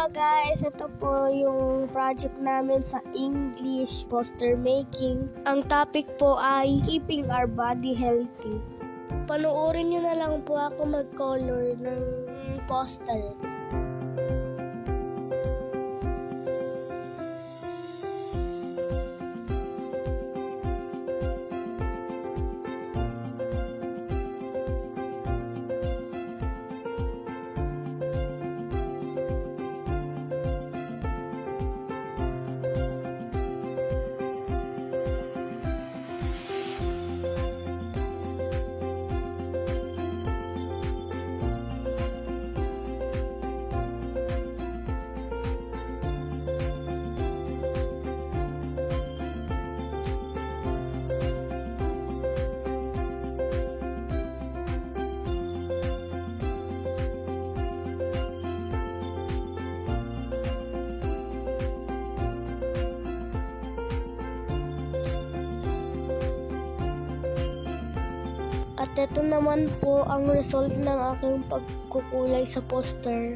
guys, ito po yung project namin sa English poster making. Ang topic po ay keeping our body healthy. Panoorin nyo na lang po ako mag-color ng poster. At ito naman po ang result ng aking pagkukulay sa poster.